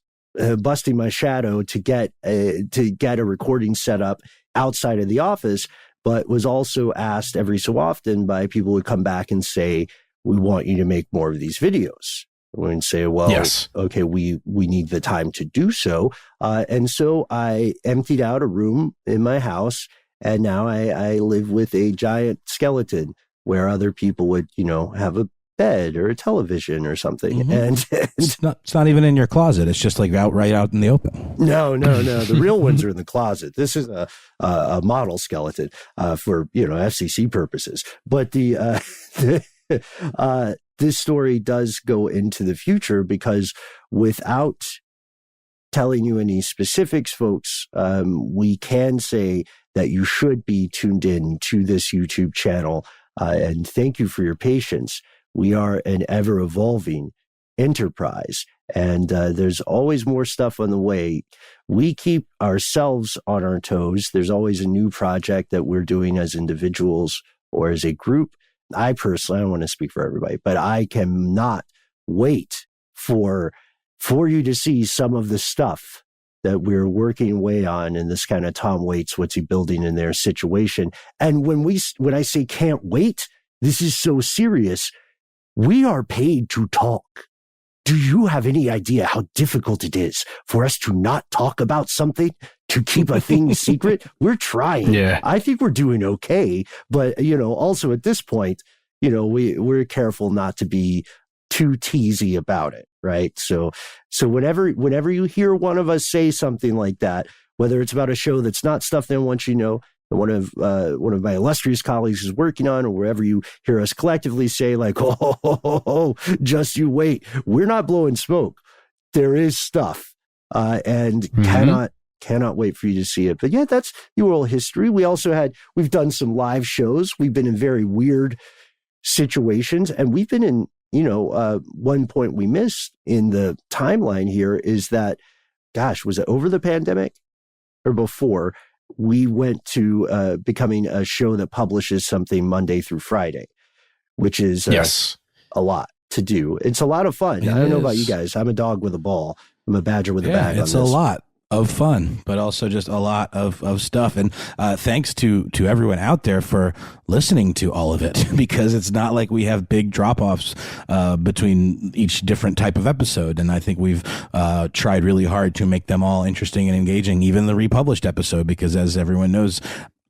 busting my shadow to get a recording set up outside of the office, but was also asked every so often by people who come back and say, we want you to make more of these videos. And say, well, yes. Okay, we need the time to do so. And so I emptied out a room in my house. And now I live with a giant skeleton where other people would, have a bed or a television or something. Mm-hmm. And it's not even in your closet. It's just right out in the open. No. The real ones are in the closet. This is a model skeleton for, FCC purposes. But this story does go into the future, because without telling you any specifics, folks, we can say that you should be tuned in to this YouTube channel. And thank you for your patience. We are an ever-evolving enterprise, and there's always more stuff on the way. We keep ourselves on our toes. There's always a new project that we're doing as individuals or as a group. I personally, I don't want to speak for everybody, but I cannot wait for you to see some of the stuff that we're working away on in this kind of Tom Waits, what's he building in their situation. And when I say can't wait, this is so serious. We are paid to talk. Do you have any idea how difficult it is for us to not talk about something, to keep a thing secret? We're trying. Yeah. I think we're doing okay. But, also at this point, we're careful not to be too teasy about it. Right. So whenever you hear one of us say something like that, whether it's about a show that's not Stuff They Don't Want You to Know, one of my illustrious colleagues is working on, or wherever you hear us collectively say like, oh, just you wait. We're not blowing smoke. There is stuff, and cannot wait for you to see it. But yeah, that's the oral history. We've done some live shows. We've been in very weird situations, and we've been in, one point we missed in the timeline here is that, gosh, was it over the pandemic or before? We went to becoming a show that publishes something Monday through Friday, which is a lot to do. It's a lot of fun. I don't know about you guys. I'm a dog with a ball. I'm a badger with a bag. It's a lot of fun, but also just a lot of stuff. And thanks to everyone out there for listening to all of it, because it's not like we have big drop-offs between each different type of episode. And I think we've tried really hard to make them all interesting and engaging, even the republished episode, because as everyone knows,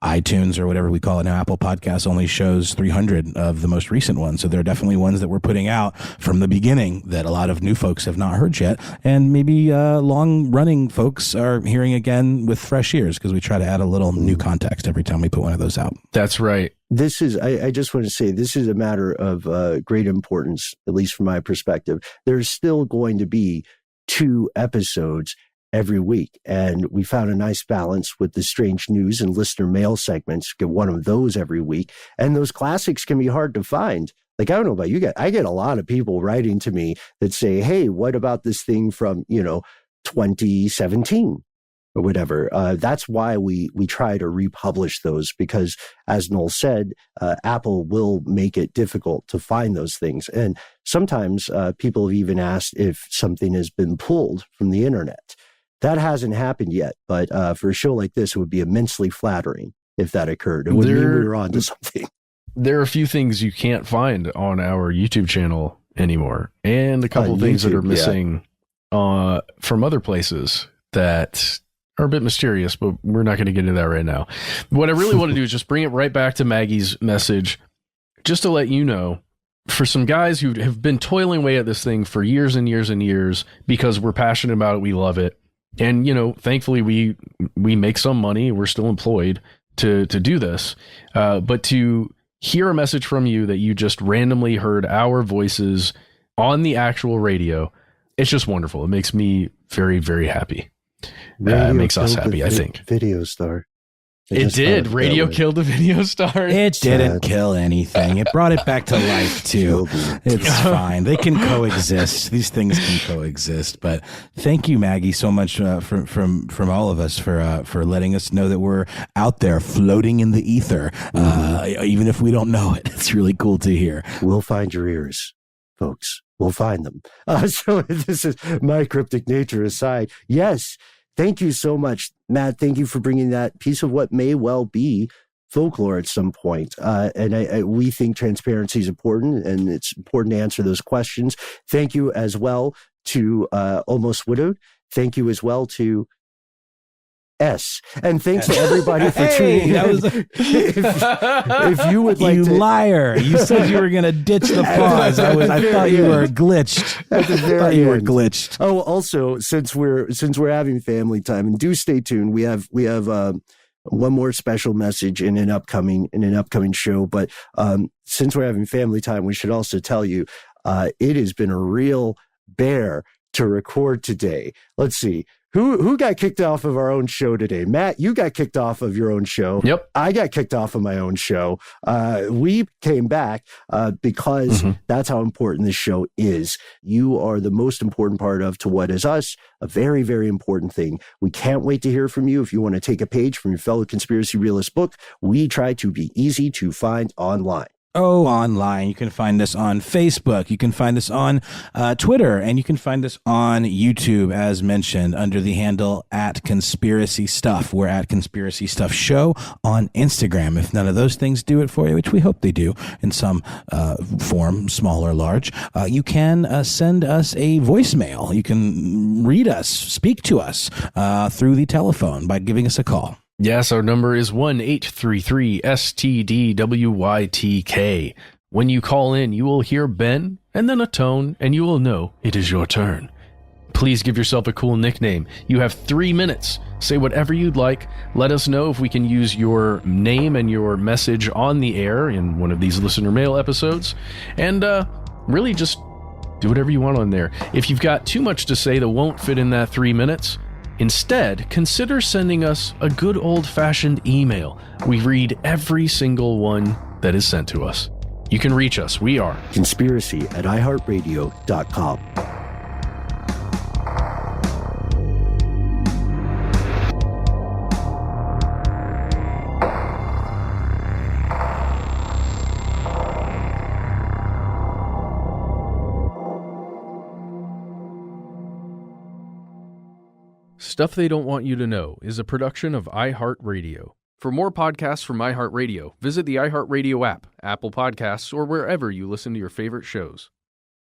iTunes or whatever we call it now, Apple Podcasts only shows 300 of the most recent ones. So there are definitely ones that we're putting out from the beginning that a lot of new folks have not heard yet. And maybe long running folks are hearing again with fresh ears, because we try to add a little new context every time we put one of those out. That's right. This is, I just want to say, this is a matter of great importance, at least from my perspective. There's still going to be 2 episodes every week. And we found a nice balance with the strange news and listener mail segments. Get one of those every week. And those classics can be hard to find. Like, I don't know about you guys. I get a lot of people writing to me that say, hey, what about this thing from, 2017 or whatever? That's why we try to republish those, because as Noel said, Apple will make it difficult to find those things. And sometimes people have even asked if something has been pulled from the internet. That hasn't happened yet, but for a show like this, it would be immensely flattering if that occurred. It would mean we were on to something. There are a few things you can't find on our YouTube channel anymore, and a couple of things that are missing from other places that are a bit mysterious, but we're not going to get into that right now. What I really want to do is just bring it right back to Maggie's message, just to let you know, for some guys who have been toiling away at this thing for years and years and years, because we're passionate about it, we love it. And, thankfully we make some money. We're still employed to do this. But to hear a message from you that you just randomly heard our voices on the actual radio, it's just wonderful. It makes me very, very happy. It makes us happy, I think. Video star. It did. Radio killed the video star. It didn't kill anything. It brought it back to life too. It's fine. They can coexist. These things can coexist. But thank you, Maggie, so much from all of us for letting us know that we're out there floating in the ether, even if we don't know it. It's really cool to hear. We'll find your ears, folks. We'll find them. So this is my cryptic nature aside. Yes. Thank you so much, Matt. Thank you for bringing that piece of what may well be folklore at some point. And we think transparency is important, and it's important to answer those questions. Thank you as well to Almost Widowed. Thank you as well to S. And thanks to everybody for tuning in. If you would like you to... liar. You said you were going to ditch the pause. I thought you were glitched. At the very end. You were glitched. Oh, also, since we're having family time, and do stay tuned, we have one more special message in an upcoming show. But since we're having family time, we should also tell you it has been a real bear to record today. Let's see. Who got kicked off of our own show today? Matt, you got kicked off of your own show. Yep. I got kicked off of my own show. We came back because that's how important this show is. You are the most important part to what is us, a very, very important thing. We can't wait to hear from you. If you want to take a page from your fellow conspiracy realist book, we try to be easy to find online. Oh, online. You can find us on Facebook. You can find us on Twitter, and you can find us on YouTube, as mentioned, under the handle @ConspiracyStuff. We're @ConspiracyStuff Show on Instagram. If none of those things do it for you, which we hope they do in some form, small or large, you can send us a voicemail. You can read us, speak to us through the telephone by giving us a call. Yes, our number is 1-833-STDWYTK. When you call in, you will hear Ben and then a tone, and you will know it is your turn. please give yourself a cool nickname. You have 3 minutes. Say whatever you'd like. Let us know if we can use your name and your message on the air in one of these listener mail episodes. And really just do whatever you want on there. If you've got too much to say that won't fit in that 3 minutes, instead, consider sending us a good old-fashioned email. We read every single one that is sent to us. You can reach us. We are conspiracy@iHeartRadio.com. Stuff They Don't Want You to Know is a production of iHeartRadio. For more podcasts from iHeartRadio, visit the iHeartRadio app, Apple Podcasts, or wherever you listen to your favorite shows.